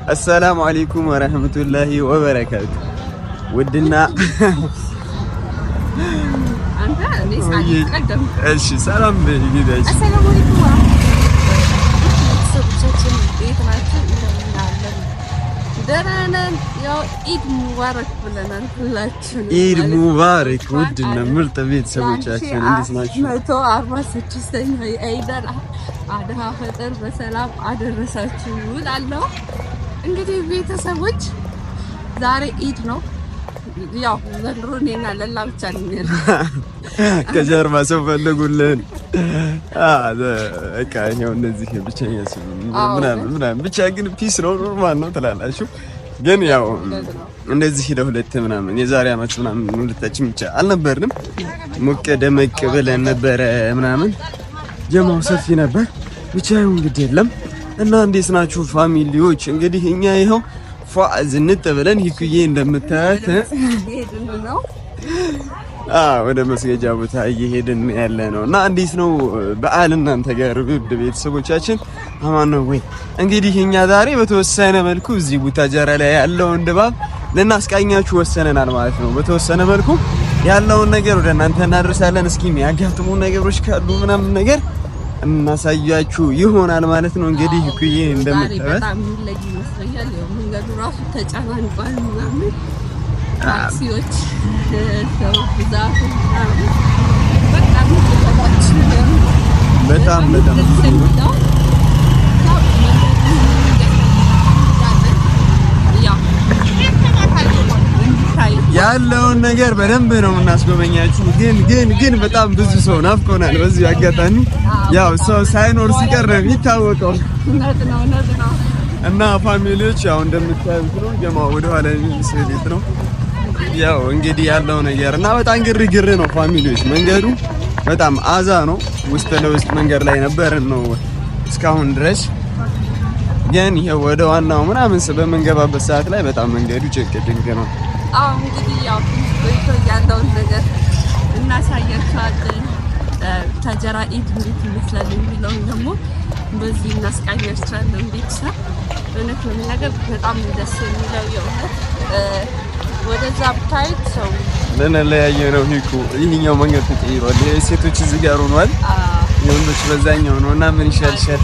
السلام عليكم ورحمة الله وبركاته. ودنا أنت ليش قدم؟ إيش سلام بيجي السلام عليكم ورحمة الله. درنا يا عيد مبارك لنا كلنا. عيد مبارك ودنا مرتبط سويتشاتشون اللي سمعتوا. ما تو أربعة ست سنين هي أيضا عادها فطر بسلام عاد الرسالة الله. እንግዲህ ቤተሰቦች ዛሬ ኢድ ነው። ያው ዘንድሮኔና ለላ ብቻ ነው ከጀርባ ሰው ፈልጉልን። በቃ ነው እነዚህ ብቻኛ ሰው ምናምን ብቻ ግን ፒስ ነው ኖርማል ነው ትላላችሁ። ግን ያው እንደዚህ ለሁለት ምናምን የዛሬ አመት ምናምን ሁለታችን ብቻ አልነበርንም። ሞቀ ደመቅ ብለን ነበረ ምናምን ጀማው ሰፊ ነበር። ብቻ ይሁን እንግዲህ የለም እና እንዴት ናችሁ ፋሚሊዎች? እንግዲህ እኛ ይሄው ፏዝንት ብለን ይኩዬ እንደምታያት ነው ወደ መስገጃ ቦታ እየሄድን ያለ ነው። እና እንዴት ነው በዓል እናንተ ጋር ውድ ቤተሰቦቻችን አማን ነው ወይ? እንግዲህ እኛ ዛሬ በተወሰነ መልኩ እዚህ ቡታጀራ ላይ ያለውን ድባብ ልናስቃኛችሁ ወሰነናል ማለት ነው። በተወሰነ መልኩ ያለውን ነገር ወደ እናንተ እናደርሳለን። እስኪ የሚያጋጥሙ ነገሮች ካሉ ምናምን ነገር እናሳያችሁ ይሆናል ማለት ነው። እንግዲህ ኩዬ እንደምታዩት በጣም ለጊ ይመስላል። ያው መንገዱ ራሱ ተጨናንቋል ምናምን ታክሲዎች ሰው ብዛት በጣም ያለውን ነገር በደንብ ነው እናስጎበኛችሁ። ግን በጣም ብዙ ሰው ናፍቆናል። በዚህ አጋጣሚ ያው ሰው ሳይኖር ሲቀር ነው የሚታወቀው እና ፋሚሊዎች ያው እንደምታዩት ነው ጀማው ወደ ኋላ የሚስሌት ነው። ያው እንግዲህ ያለው ነገር እና በጣም ግርግር ነው ፋሚሊዎች። መንገዱ በጣም አዛ ነው። ውስጥ ለውስጥ መንገድ ላይ ነበርን ነው እስካሁን ድረስ። ግን ይሄ ወደ ዋናው ምናምን በመንገባበት ሰዓት ላይ በጣም መንገዱ ጭቅድንቅ ነው። እንግዲህ ያው በይቶ ያለውን ነገር እናሳያችኋለን። ታጀራ ኢድ እንዴት ይመስላል የሚለውን ደግሞ በዚህ እናስቃኛችኋለን። ቤተሰብ እውነት ነው ነገር በጣም ደስ የሚለው የእውነት ወደዛ ብታዩት ሰው ለነለያየ ነው ሂኩ ይሄኛው መንገድ ተቀይሯል። የሴቶች እዚህ ጋር ሆኗል፣ የወንዶች በዛኛው ነው እና ምን ይሻልሻል?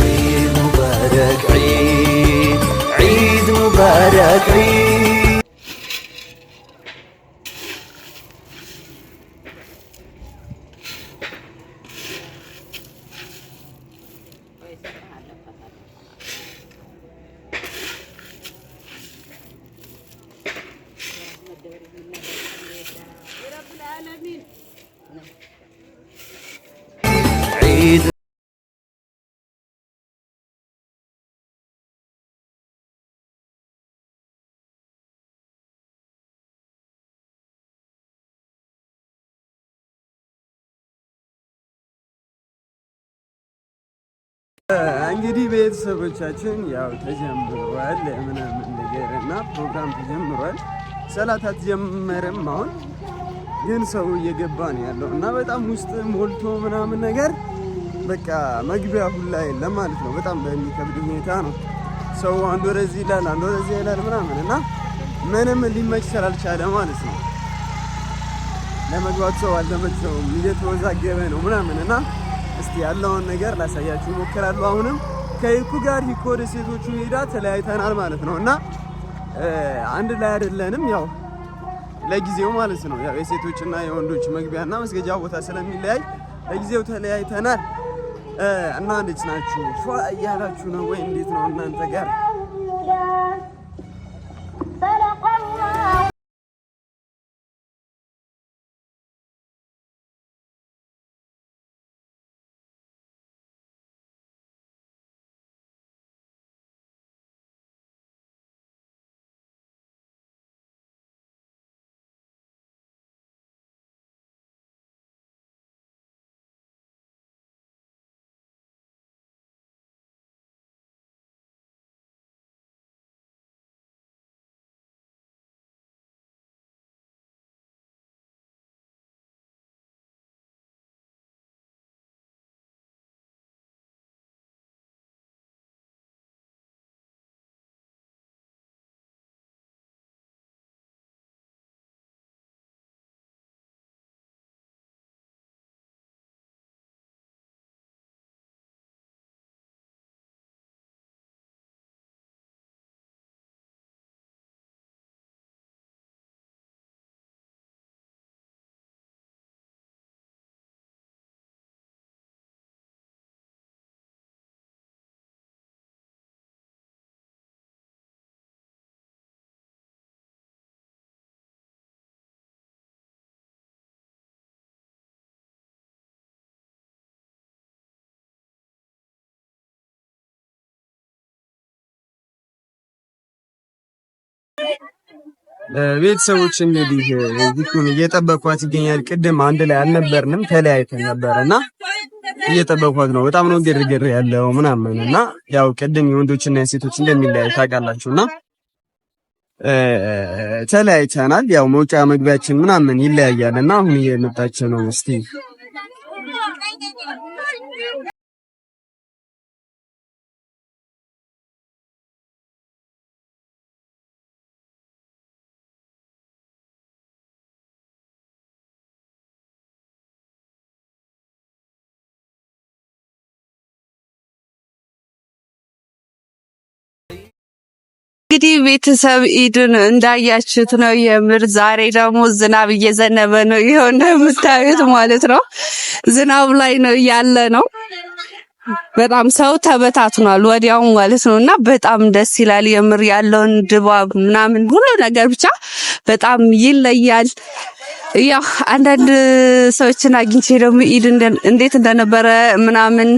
عيد مبارك عيد رب العالمين عيد እንግዲህ ቤተሰቦቻችን ያው ተጀምሯል ምናምን ነገርና ፕሮግራም ተጀምሯል። ሰላታት ጀመረም አሁን ግን ሰው እየገባ ነው ያለው እና በጣም ውስጥ ሞልቶ ምናምን ነገር በቃ መግቢያ ሁላ የለም ማለት ነው። በጣም በሚከብድ ሁኔታ ነው ሰው አንድ ወደዚህ ይላል አንድ ወደዚህ ይላል ምናምን እና ምንም ሊመች ስላልቻለ ማለት ነው ለመግባት ሰው አልተመቸውም፣ እየተወዛገበ ነው ምናምን እና እስቲ ያለውን ነገር ላሳያችሁ ሞክራለሁ። አሁንም ከይኩ ጋር ሂኮ ወደ ሴቶቹ ሄዳ ተለያይተናል ማለት ነው እና አንድ ላይ አይደለንም ያው ለጊዜው ማለት ነው። ያው የሴቶችና የወንዶች መግቢያና መስገጃ ቦታ ስለሚለያይ ለጊዜው ተለያይተናል እና እንዴት ናችሁ? ፏ እያላችሁ ነው ወይ? እንዴት ነው እናንተ ጋር? ቤተሰቦች እንግዲህ ዚኩን እየጠበኳት ይገኛል። ቅድም አንድ ላይ አልነበርንም፣ ተለያይተን ነበርና እየጠበኳት ነው። በጣም ነው ግርግር ያለው ምናምን እና ያው ቅድም የወንዶችና የሴቶች እንደሚለያይ ታውቃላችሁና ተለያይተናል። ያው መውጫ መግቢያችን ምናምን ይለያያልና አሁን እየመጣች ነው። እስቲ እንግዲህ ቤተሰብ ኢድን እንዳያችሁት ነው። የምር ዛሬ ደግሞ ዝናብ እየዘነበ ነው። ይሄን የምታዩት ማለት ነው። ዝናብ ላይ ነው ያለ ነው። በጣም ሰው ተበታትኗል ወዲያው ማለት ነውና በጣም ደስ ይላል። የምር ያለውን ድባብ ምናምን ሁሉ ነገር ብቻ በጣም ይለያል። ያው አንዳንድ ሰዎችን አግኝቼ ደግሞ ኢድ እንዴት እንደነበረ ምናምን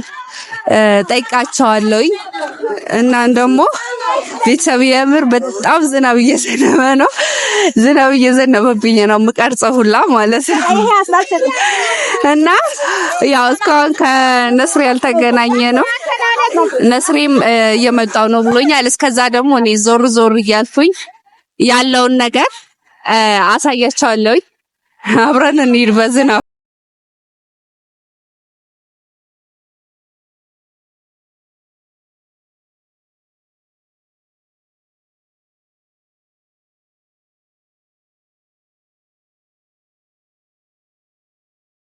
ጠይቃቸዋለሁ እና ደግሞ ቤተሰብ የምር በጣም ዝናብ እየዘነበ ነው። ዝናብ እየዘነበብኝ ነው የምቀርጸው ሁላ ማለት ነው። እና ያው እስካሁን ከነስሪ ያልተገናኘ ነው። ነስሪም እየመጣው ነው ብሎኛል። እስከዛ ደግሞ እኔ ዞር ዞር እያልኩኝ ያለውን ነገር አሳያቸዋለሁ። አብረን እንሂድ በዝናብ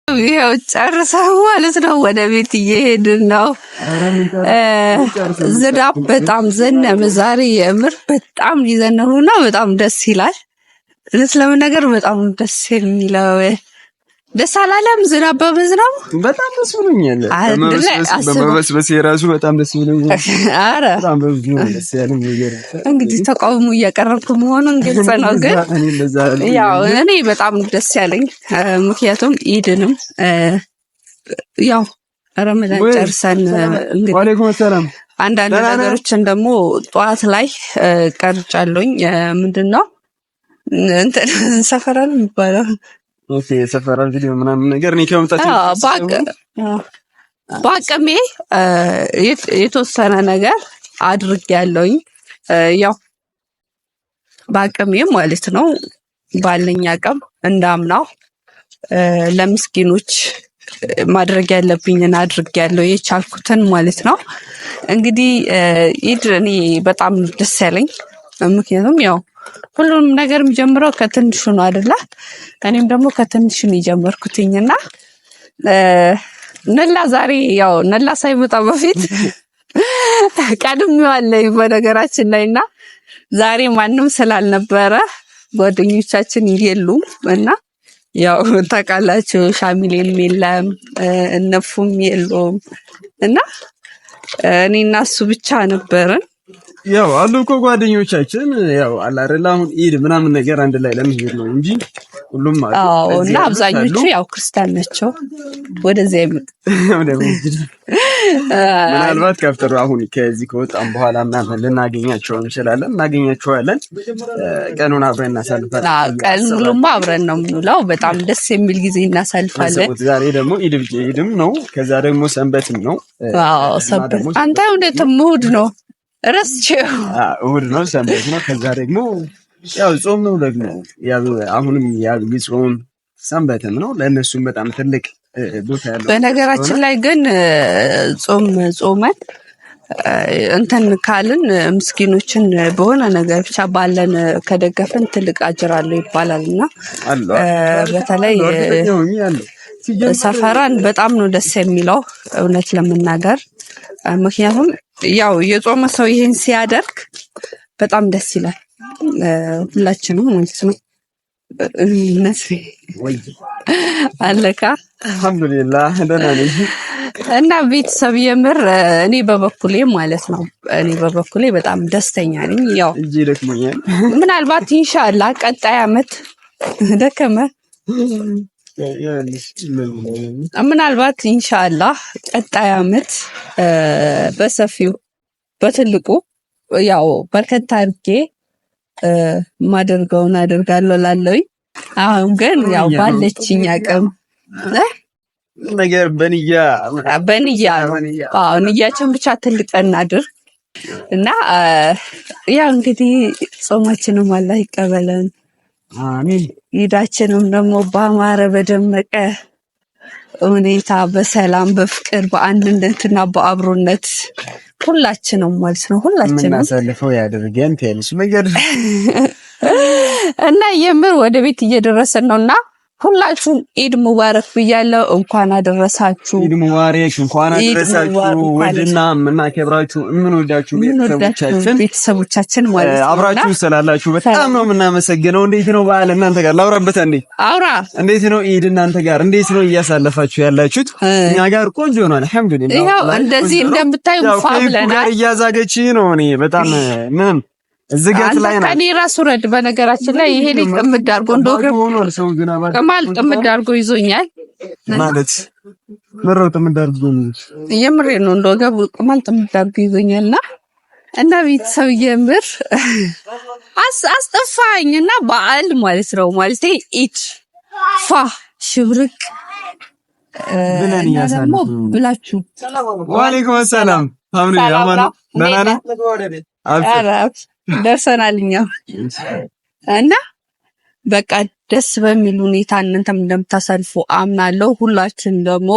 ይሄው ጨርሰን ማለት ነው ወደ ቤት እየሄድን ነው። ዝናብ በጣም ዘነበ ዛሬ። የምር በጣም ሊዘነበውና በጣም ደስ ይላል። ለምን ነገር በጣም ደስ የሚለው ደስ አላለም? ዝናብ በመዝነቡ በጣም ደስ ብሎኛል። በመበስበስ የራሱ በጣም ደስ ብሎኛል። አረ በጣም ደስ ያለኝ ነገር እንግዲህ ተቃውሞ እያቀረብኩ መሆኑን ግልጽ ነው። ግን ያው እኔ በጣም ደስ ያለኝ ምክንያቱም ኢድንም ያው ረመዳን ጨርሰን እንግዲህ ወአለይኩም ሰላም አንዳንድ ነገሮችን ደግሞ ጧት ላይ ቀርጫለሁኝ። ምንድነው እንትን ሰፈራል የሚባለው ኦኬ ሰፈራል ቪዲዮ ምናምን ነገር እኔ ከመጣችሁ በአቅሜ የተወሰነ ነገር አድርጌያለሁኝ። ያው በአቅሜ ማለት ነው ባለኝ አቅም እንዳምናው ለምስኪኖች ማድረግ ያለብኝን አድርጌያለሁ የቻልኩትን ማለት ነው። እንግዲህ ኢድ እኔ በጣም ደስ ያለኝ ምክንያቱም ያው ሁሉም ነገር የሚጀምረው ከትንሹ ነው አይደለ? እኔም ደግሞ ከትንሹ ነው የጀመርኩትኝና ነላ ዛሬ ያው ነላ ሳይመጣ በፊት ቀድሜዋለሁ በነገራችን ላይና ዛሬ ማንም ስላልነበረ ጓደኞቻችን የሉም እና ያው ታውቃላችሁ ሻሚሌም የለም እነፉም የሉም እና እኔና እሱ ብቻ ነበርን። ያው አሉ እኮ ጓደኞቻችን ያው አላረላ አሁን ኢድ ምናምን ነገር አንድ ላይ ለመሄድ ነው እንጂ ሁሉም አሉ። አዎ እና አብዛኞቹ ያው ክርስቲያን ናቸው። ወደዚያ ይመጡ ምናልባት ከፍተሩ አሁን ከዚህ ከወጣን በኋላ ምናምን ልናገኛቸው እንችላለን፣ እናገኛቸዋለን። ቀኑን አብረን እናሳልፋለን። ቀን ሙሉማ አብረን ነው የምንውለው። በጣም ደስ የሚል ጊዜ እናሳልፋለን። ዛሬ ደግሞ ኢድም ነው፣ ከዛ ደግሞ ሰንበትም ነው። አዎ ሰንበት አንተ እውነትም እሑድ ነው ረስቼው። እሑድ ነው ሰንበት ነው። ከዛ ደግሞ ያው ጾም ነው ደግሞ ያው አሁንም ያው ጾም ሰንበትም ነው። ለእነሱም በጣም ትልቅ ቦታ ያለው። በነገራችን ላይ ግን ጾመን እንትን ካልን ምስኪኖችን በሆነ ነገር ብቻ ባለን ከደገፈን ትልቅ አጅር አለው ይባላልና በተለይ ሰፈራን በጣም ነው ደስ የሚለው እውነት ለመናገር። ምክንያቱም ያው የጾመ ሰው ይሄን ሲያደርግ በጣም ደስ ይላል። ሁላችንም ማለት ነው። አለካ አልሐምዱሊላህ ደህና ነኝ። እና ቤተሰብ የምር እኔ በበኩሌ ማለት ነው በጣም ደስተኛ ነኝ። ያው እጂ ደክሞኛል። ምናልባት ኢንሻአላህ ቀጣይ አመት ደከመ ምናልባት ኢንሻአላህ ቀጣይ አመት በሰፊው በትልቁ ያው በርከት አድርጌ ማደርገውን አደርጋለሁ ላለሁኝ። አሁን ግን ያው ባለችኝ አቅም ነገር በንያ ንያችን ብቻ ትልቅ እናድርግ እና ያው እንግዲህ ጾማችንም አላህ ይቀበለን። አሜን። ኢዳችንም ደግሞ በአማረ በደመቀ ሁኔታ በሰላም በፍቅር በአንድነትና በአብሮነት ሁላችንም ማለት ነው ሁላችንም እናሳልፈው ያድርገን ትልሽ ነገር እና የምር ወደ ቤት እየደረሰን ነውና ሁላችሁም ኢድ ሙባረክ ብያለሁ። እንኳን አደረሳችሁ። ኢድ ሙባረክ፣ እንኳን አደረሳችሁ። ወድና የምናከብራችሁ የምንወዳችሁ ቤተሰቦቻችን ማለት ነው አብራችሁ ስላላችሁ በጣም ነው የምናመሰግነው። እንዴት ነው በዓል እናንተ ጋር? ላውራበት እንዴ አውራ። እንዴት ነው ኢድ እናንተ ጋር? እንዴት ነው እያሳለፋችሁ ያላችሁት? እኛ ጋር ቆንጆ ነው አልሐምዱሊላህ። ይሄው እንደዚህ እንደምታዩ ፋብለናል። እያዛገች ነው። እኔ በጣም ምንም ዝጋት ላይ ነው። ከኔ ራስ ወረድ። በነገራችን ላይ ይሄ ልጅ ጥምድ አድርጎ ከማል ጥምድ አድርጎ ይዞኛል ማለት ምረው ጥምድ አድርጎ የምሬ ነው እንደገቡ ከማል ጥምድ አድርጎ ይዞኛልና እና ቤተሰብ የምር አስጠፋኝና በዓል ማለት ነው ማለት ኢድ ፋ ሽብርቅ ብለን ያሳልፉ ብላችሁ። ወአለይኩም ሰላም አምሪ ያማኑ ደናና አራፍ ደርሰናል እኛ እና በቃ ደስ በሚል ሁኔታ እናንተም እንደምታሳልፉ አምናለሁ። ሁላችን ደግሞ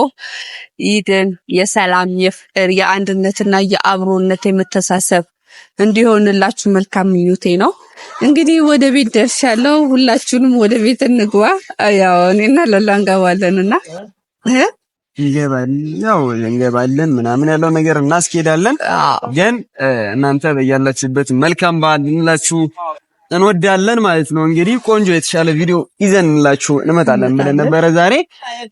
ኢድን የሰላም የፍቅር የአንድነትና የአብሮነት የመተሳሰብ እንዲሆንላችሁ መልካም ምኞቴ ነው። እንግዲህ ወደ ቤት ደርሻለሁ። ሁላችሁንም ወደ ቤት እንግባ። ያው እኔና ለላ እንገባለንና ይገባል ያው እንገባለን ምናምን ያለው ነገር እናስኬዳለን። ግን እናንተ በያላችሁበት መልካም በዓል እንላችሁ እንወዳለን ማለት ነው። እንግዲህ ቆንጆ የተሻለ ቪዲዮ ይዘንላችሁ እንመጣለን ብለን ነበረ። ዛሬ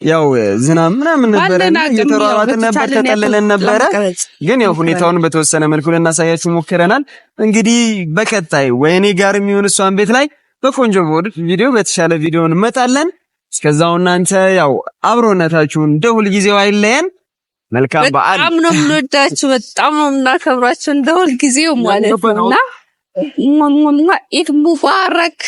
ያው ዝናብ ምናምን ነበረ፣ እየተሯሯጥን ነበር፣ ተጠልለን ነበረ። ግን ያው ሁኔታውን በተወሰነ መልኩ ልናሳያችሁ ሞክረናል። እንግዲህ በቀጣይ ወይኔ ጋር የሚሆን እሷን ቤት ላይ በቆንጆ ቪዲዮ በተሻለ ቪዲዮ እንመጣለን። እስከዛው እናንተ ያው አብሮነታችሁን እንደ ሁል ጊዜው አይለየን። መልካም በዓል። በጣም ነው የምንወዳችሁ፣ በጣም ነው የምናከብራችሁ እንደ ሁል ጊዜው ማለት ነውና ኢድ ሙባረክ።